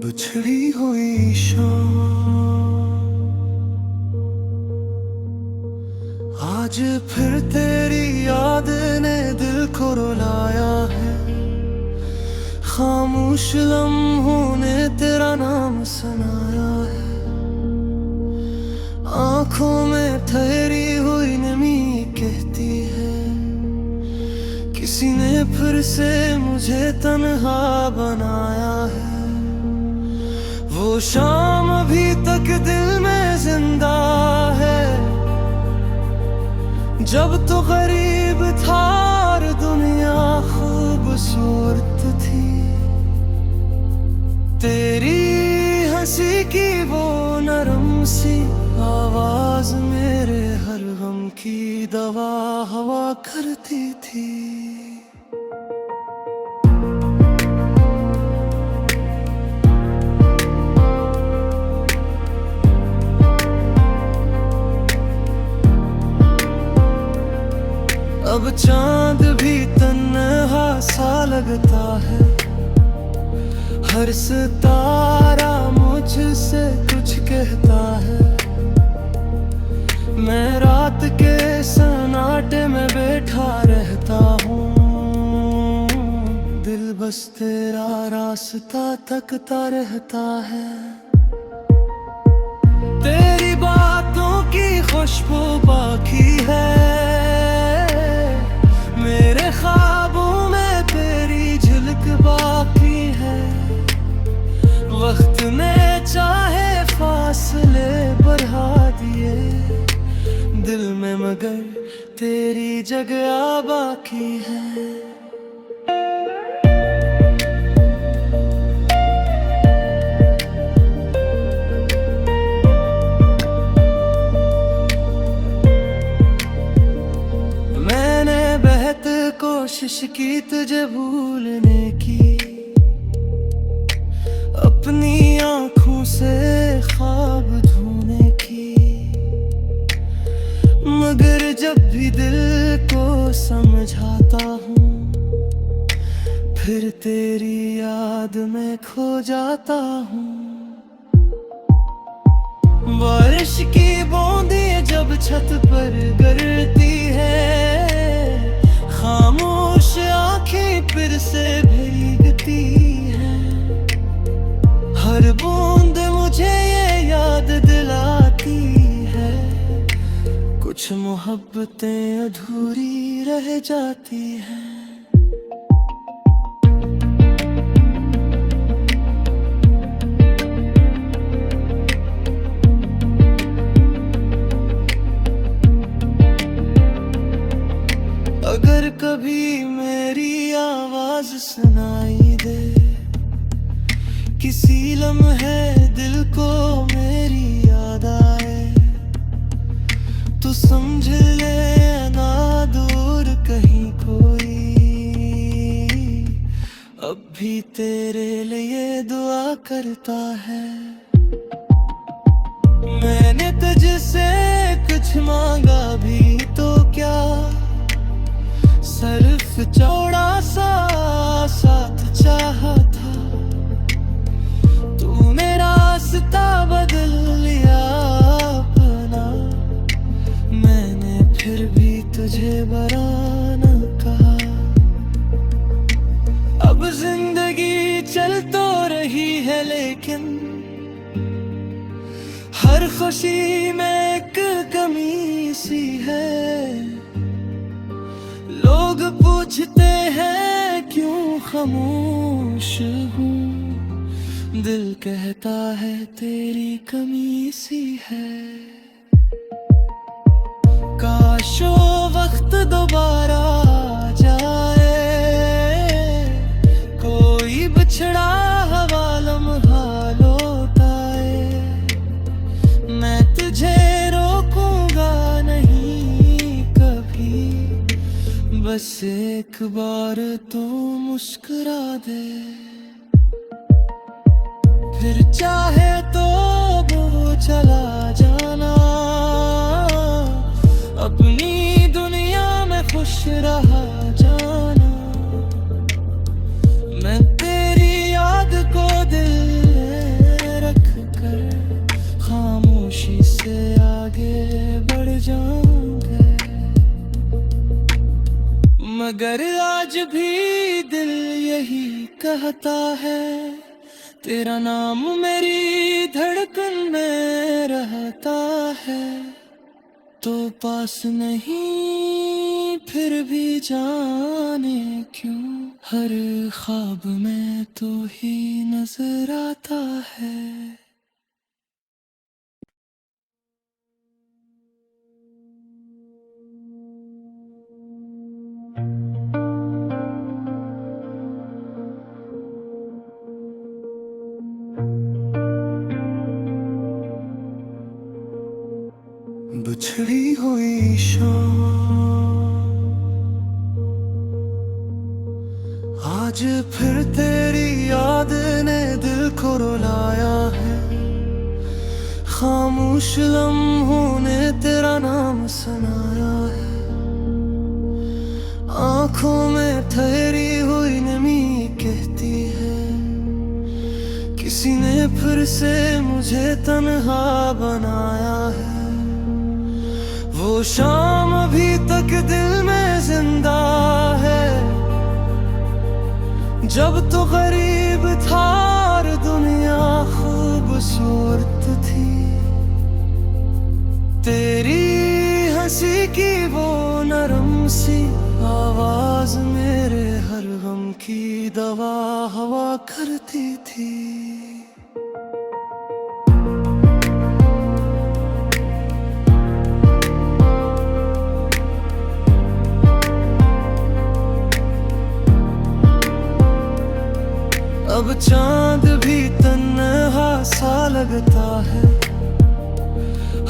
बिछड़ी हुई शाम, आज फिर तेरी याद ने दिल को रुलाया है। खामोश लम्हों ने तेरा नाम सुनाया है। आंखों में ठहरी हुई नमी कहती है, किसी ने फिर से मुझे तन्हा बनाया है। वो शाम अभी तक दिल में जिंदा है, जब तो गरीब था और दुनिया खूबसूरत थी। तेरी हंसी की वो नरम सी आवाज मेरे हर गम की दवा हवा करती थी। अब चांद भी तन्हा सा लगता है, हर सितारा मुझसे कुछ कहता है। मैं रात के सन्नाटे में बैठा रहता हूँ, दिल बस तेरा रास्ता तकता रहता है। तेरी बातों की खुशबू बाकी है, मेरे ख्वाबों में तेरी झलक बाकी है। वक्त ने चाहे फासले बढ़ा दिए दिल में, मगर तेरी जगह बाकी है। कोशिश की तुझे भूलने की, अपनी आंखों से ख्वाब धोने की, मगर जब भी दिल को समझाता हूँ, फिर तेरी याद में खो जाता हूँ। बारिश की बूंदें जब छत पर गिरती है, खामोश आंखें फिर से भीगती हैं। हर बूंद मुझे ये याद दिलाती है, कुछ मोहब्बतें अधूरी रह जाती हैं। अगर कभी मेरी आवाज सुनाई दे, किसी लम्हे दिल को मेरी याद आए, तो समझ ले ना दूर कहीं कोई अब भी तेरे लिए दुआ करता है। मैंने तुझसे कुछ मांगा भी तो क्या, सिर्फ चौड़ा सा साथ चाहा था। तूने रास्ता बदल लिया अपना, मैंने फिर भी तुझे बुरा न कहा। अब जिंदगी चल तो रही है, लेकिन हर खुशी में एक कमी सी है। लोग पूछते हैं क्यों खामोश हूँ, दिल कहता है तेरी कमी सी है। काश वो वक्त दोबारा जाए, कोई बिछड़ा हवा लम्हा लौट आए। मैं तुझे रोकूंगा नहीं कभी, बस एक बार तो मुस्कुरा दे। फिर चाहे तो वो चला जाना, अपनी दुनिया में खुश रहा जाना। मैं तेरी याद को दिल मगर आज भी दिल यही कहता है, तेरा नाम मेरी धड़कन में रहता है। तो पास नहीं फिर भी जाने क्यों, हर ख्वाब में तो ही नजर आता है। बिछड़ी हुई शाम आज फिर तेरी याद ने दिल को रुलाया है। खामोश लम्हों ने तेरा नाम सुनाया है। आंखों में ठहरी हुई नमी कहती है, किसी ने फिर से मुझे तन्हा बनाया है। वो शाम अभी तक दिल में जिंदा है, जब तो गरीब था और दुनिया खूबसूरत थी। तेरी हंसी की वो नरम सी आवाज मेरे हर गम की दवा हवा करती थी। अब चांद भी तन्हा सा लगता है,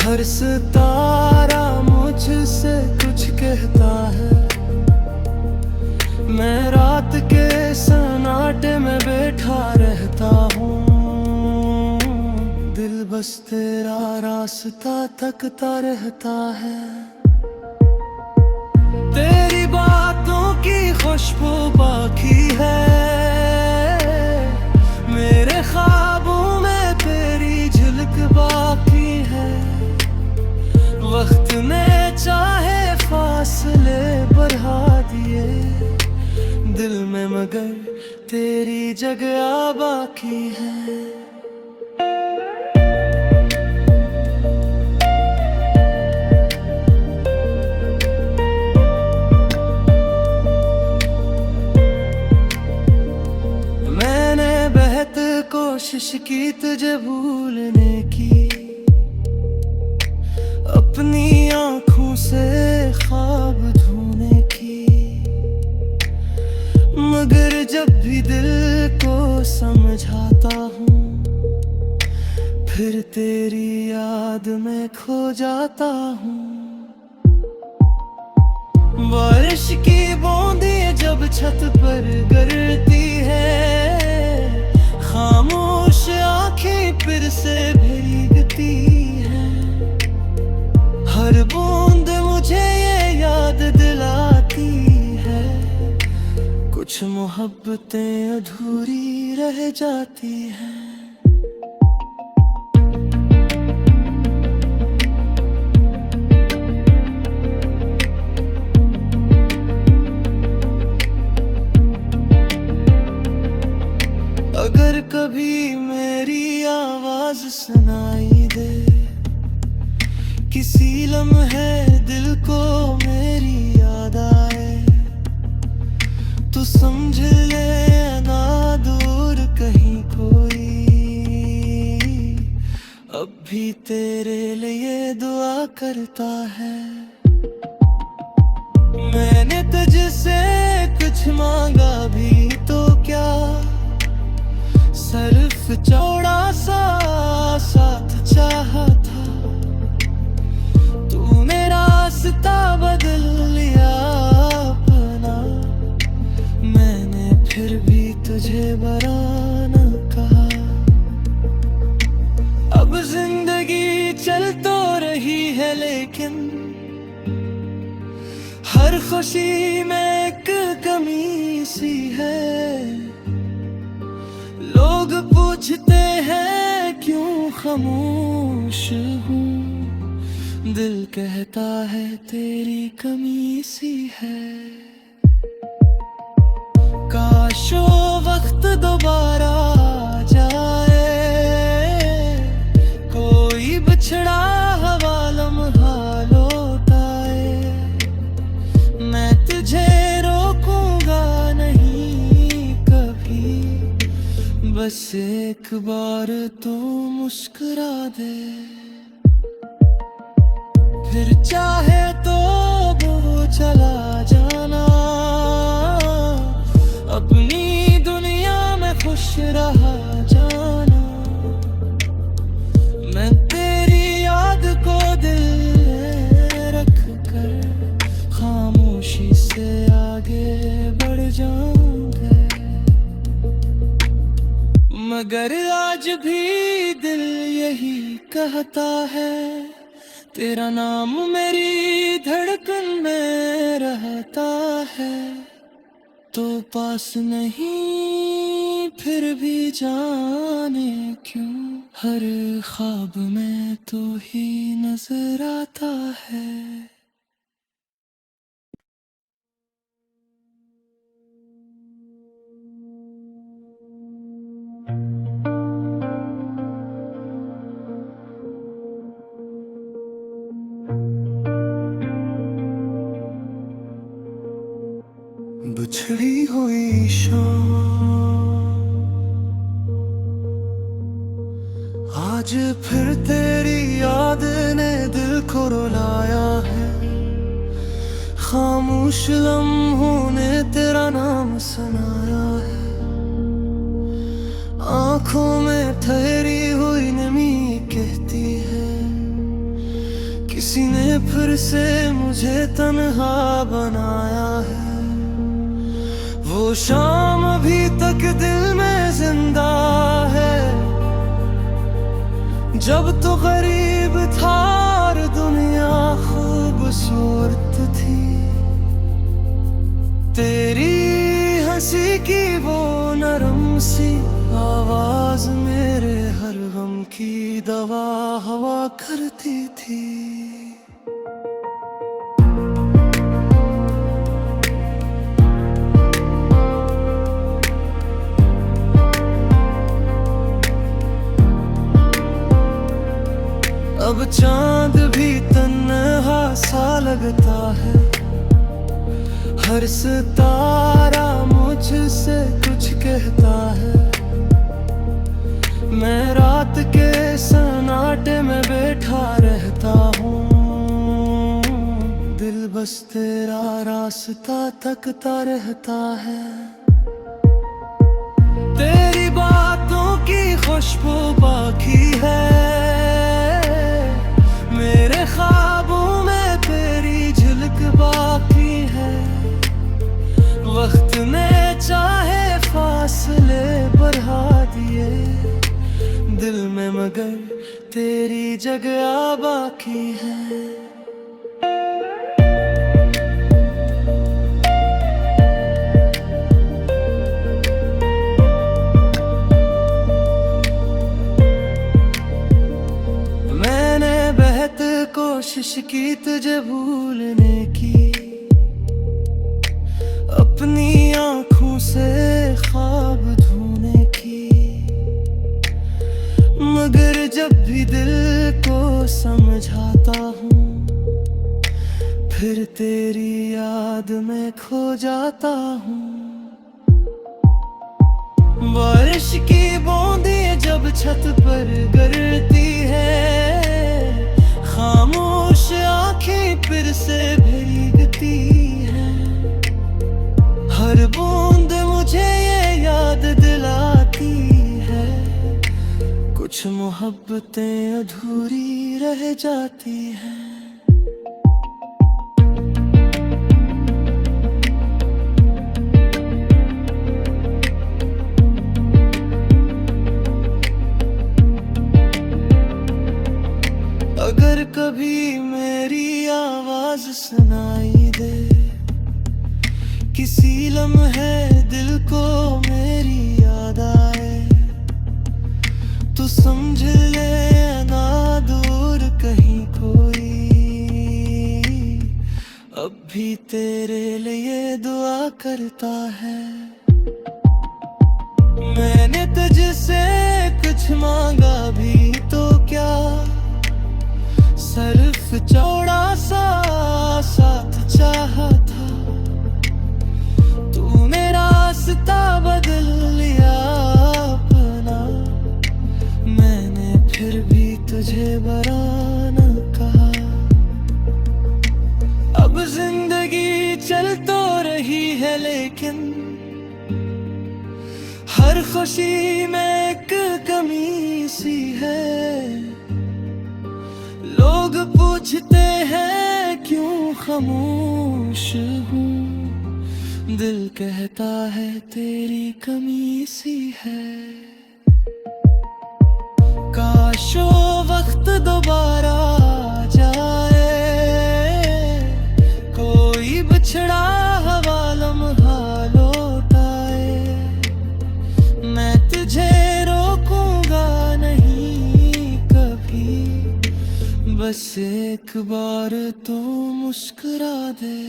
हर सितारा मुझसे कुछ कहता है। मैं रात के सन्नाटे में बैठा रहता हूँ, दिल बस तेरा रास्ता तकता रहता है। तेरी बातों की खुशबू बाकी है, मेरे ख्वाबों में तेरी झलक बाकी है। वक्त ने चाहे फासले बढ़ा दिए दिल में, मगर तेरी जगह बाकी है। कोशिश की तुझे भूलने की, अपनी आँखों से ख्वाब धोने की, मगर जब भी दिल को समझाता हूँ, फिर तेरी याद में खो जाता हूँ। बारिश की बूंदें जब छत पर गिरती है, खामोश आंखें फिर से भीगती हैं। हर बूंद मुझे ये याद दिलाती है, कुछ मोहब्बतें अधूरी रह जाती हैं। अगर कभी मेरी आवाज सुनाई दे, किसी लम्हे दिल को मेरी याद आए, तो समझ ले ना दूर कहीं कोई अब भी तेरे लिए दुआ करता है। मैंने तुझसे कुछ मांगा भी तो क्या, सिर्फ चौड़ा सा साथ चाहा था। तूने रास्ता बदल लिया अपना, मैंने फिर भी तुझे बुरा न कहा। अब जिंदगी चल तो रही है, लेकिन हर खुशी में एक कमी सी है। लोग पूछते हैं क्यों खामोश हूँ, दिल कहता है तेरी कमी सी है। काशो वक्त दोबारा आ जाए, कोई बिछड़ा हवा लम्हा लौटाए। मैं तुझे रोकूंगा नहीं कभी, बस एक बार तू मुस्कुरा दे। फिर चाहे तो वो चला जाना, अपनी दुनिया में खुश रहा जाना। मैं तेरी याद को दिल में रख कर खामोशी से आगे बढ़ जाऊंगा, मगर आज भी दिल यही कहता है, तेरा नाम मेरी धड़कन में रहता है। तो पास नहीं फिर भी जाने क्यों, हर ख्वाब में तो ही नजर आता है। बिछड़ी हुई शाम आज फिर तेरी याद ने दिल को रुलाया है। खामोश लम्हों ने तेरा नाम सुनाया है। आंखों में ठहरी हुई नमी कहती है, किसी ने फिर से मुझे तन्हा बनाया है। वो शाम अभी तक दिल में जिंदा है, जब तो गरीब था और दुनिया खूबसूरत थी। तेरी हंसी की वो नरम सी आवाज मेरे हर गम की दवा हवा करती थी। अब चांद भी तन्हा सा लगता है, हर सितारा मुझसे कुछ कहता है। मैं रात के सन्नाटे में बैठा रहता हूँ, दिल बस तेरा रास्ता तकता रहता है। तेरी बातों की खुशबू बाकी है, मेरे ख्वाबों में तेरी झलक बाकी है। वक्त ने चाहे फासले बढ़ा दिए दिल में, मगर तेरी जगह बाकी है। कोशिश की तुझे भूलने की, अपनी आँखों से ख्वाब धोने की, मगर जब भी दिल को समझाता हूँ, फिर तेरी याद में खो जाता हूँ। बारिश की बूंदें जब छत पर गिरती है, खामोश आंखें फिर से भीगती हैं। हर बूंद मुझे ये याद दिलाती है, कुछ मोहब्बतें अधूरी रह जाती हैं। अगर कभी मेरी आवाज सुनाई दे, किसी लम्हे दिल को मेरी याद आए, तो समझ ले ना दूर कहीं कोई अब भी तेरे लिए दुआ करता है। तुझसे कुछ मांगा भी तो क्या, सिर्फ चौड़ा सा साथ चाहा था। तूने रास्ता बदल लिया अपना, मैंने फिर भी तुझे बरा न कहा। अब जिंदगी चल तो रही है लेकिन हर खुशी में एक कमी सी है। लोग पूछते हैं क्यों खामोश हूँ, दिल कहता है तेरी कमी सी है। काश वो वक्त दोबारा आ जाए, कोई बिछड़ा हवा लम्हा लौट आए। मैं तुझे रोकूंगा नहीं कभी, बस एक बार तो मुस्कुरा दे।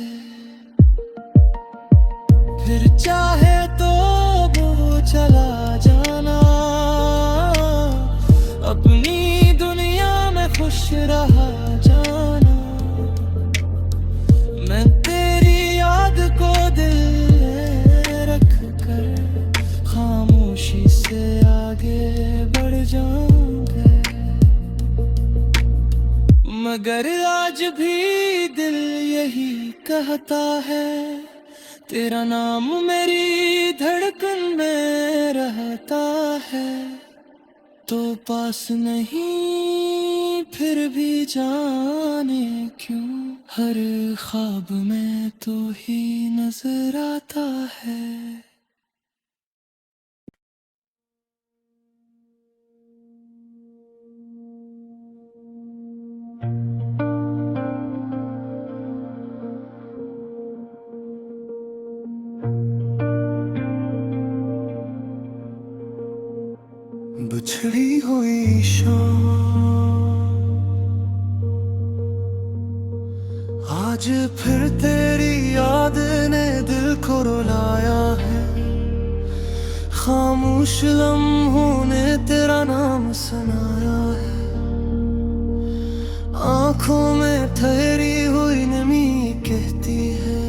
फिर चाहे तो वो चला जाना, अपनी दुनिया में खुश रहा जाना। मैं तेरी याद को दिल में रख कर खामोशी से आगे बढ़ जाऊंगा। मगर आज भी दिल यही कहता है, तेरा नाम मेरी धड़कन में रहता है। तो पास नहीं फिर भी जाने क्यों, हर ख्वाब में तो ही नजर आता है। बिछड़ी हुई शाम आज फिर तेरी याद ने दिल को रुलाया है। खामोश लम्हों ने तेरा नाम सुनाया है। आंखों में ठहरी हुई नमी कहती है,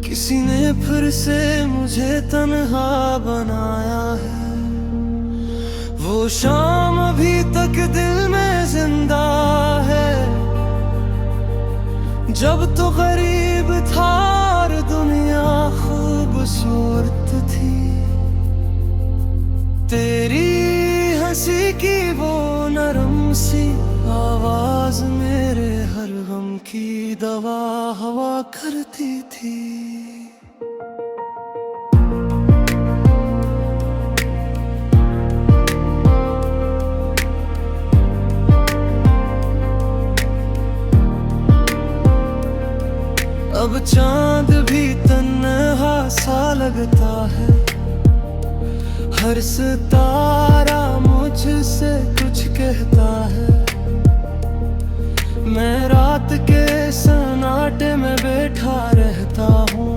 किसी ने फिर से मुझे तन्हा बनाया है। वो शाम अभी तक दिल में जिंदा है, जब तो गरीब था और दुनिया खूबसूरत थी। तेरी हंसी की वो नरम सी आवाज मेरे हर गम की दवा हवा करती थी। अब चांद भी तन्हा सा लगता है, हर सितारा मुझसे कुछ कहता है। मैं रात के सन्नाटे में बैठा रहता हूँ,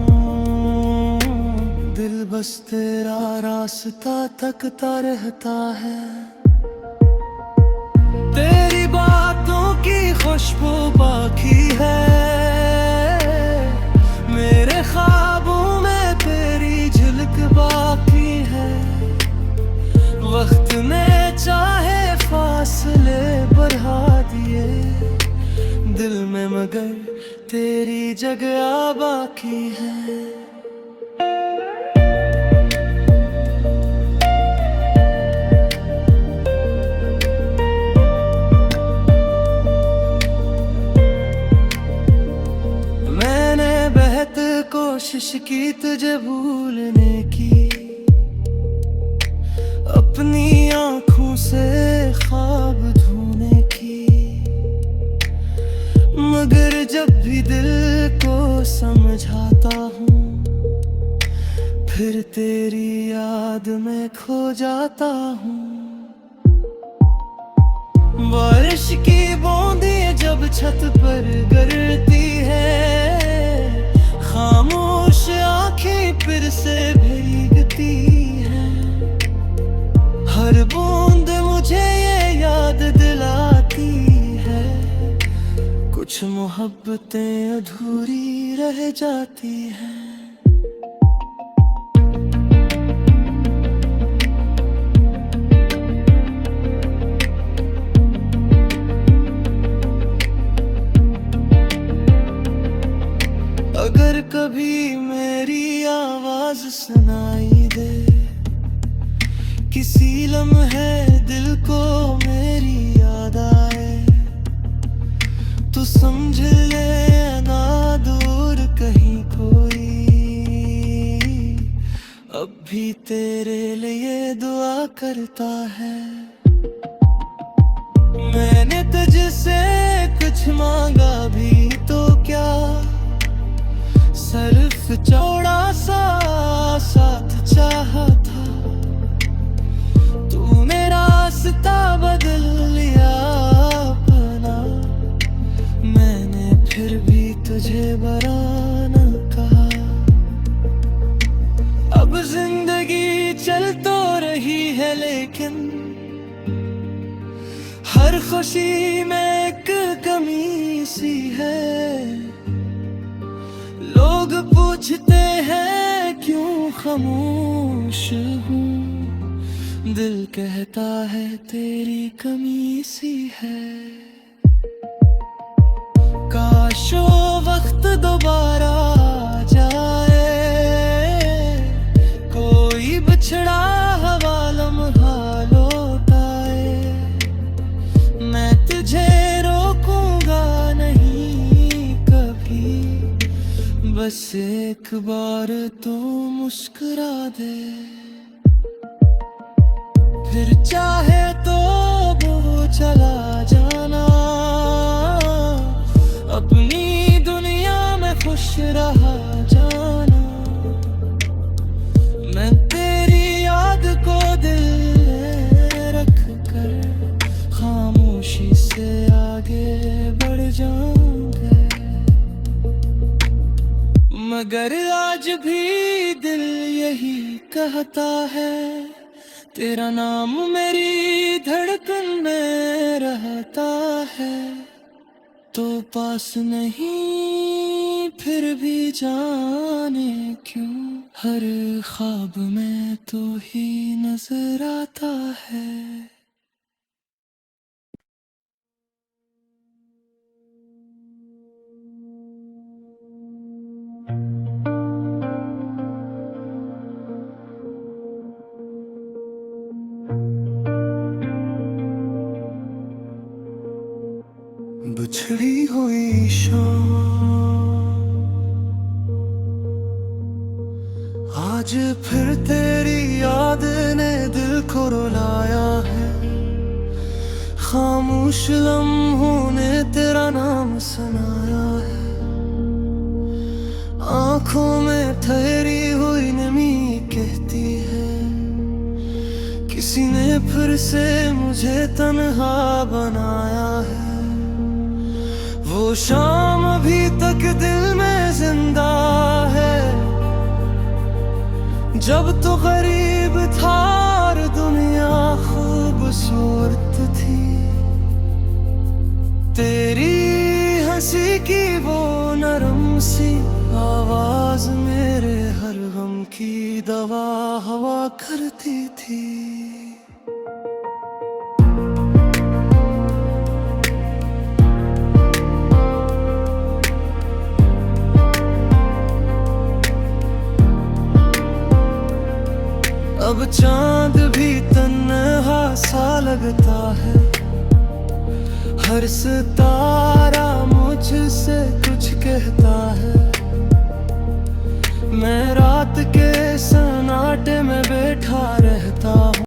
दिल बस तेरा रास्ता तकता रहता है। तेरी बातों की खुशबू बाकी है, मेरे ख्वाबों में तेरी झलक बाकी है। वक्त ने चाहे फासले बढ़ा दिए दिल में, मगर तेरी जगह बाकी है। कोशिश की तुझे भूलने की, अपनी आँखों से ख्वाब धोने की। मगर जब भी दिल को समझाता हूँ, फिर तेरी याद में खो जाता हूँ। बारिश की बूंदें जब छत पर गिरती है, खामोश आंखें फिर से भीगती हैं। हर बूंद मुझे ये याद दिलाती है, कुछ मोहब्बतें अधूरी रह जाती हैं। अगर कभी मेरी आवाज सुनाई दे, किसी लम्हे दिल को मेरी याद आए, तो समझ ले ना दूर कहीं कोई अब भी तेरे लिए दुआ करता है। मैंने तुझसे कुछ मांगा भी तो क्या, सिर्फ चौड़ा सा साथ चाहा था, तूने रास्ता बदल लिया अपना, मैंने फिर भी तुझे बुरा न कहा। अब जिंदगी चल तो रही है लेकिन हर खुशी में एक कमी सी है। लोग पूछते हैं क्यों खामोश हूँ, दिल कहता है तेरी कमी सी है। काश वो वक्त दोबारा आ जाए, कोई बिछड़ा हवा लम्हा लौट आए, मैं तुझे रोकूंगा नहीं कभी, बस एक बार तो मुस्कुरा दे। फिर चाहे तो वो चला जाना, अपनी दुनिया में खुश रहा जाना, मैं तेरी याद को दिल में रख कर खामोशी से आगे बढ़ जाऊंगा। मगर आज भी दिल यही कहता है, तेरा नाम मेरी धड़कन में रहता है, तो पास नहीं फिर भी जाने क्यों, हर ख्वाब में तो ही नजर आता है। बिछड़ी हुई शाम आज फिर तेरी याद ने दिल को रुलाया है, खामोश लम्हों ने तेरा नाम सुनाया है, आंखों में ठहरी हुई नमी कहती है, किसी ने फिर से मुझे तन्हा बनाया है। वो शाम अभी तक दिल में जिंदा है, जब तो गरीब था और दुनिया खूबसूरत थी, तेरी हंसी की वो नरम सी आवाज मेरे हर गम की दवा हवा करती थी। अब चांद भी तन्हा सा लगता है, हर सितारा मुझसे कुछ कहता है, मैं रात के सन्नाटे में बैठा रहता हूँ।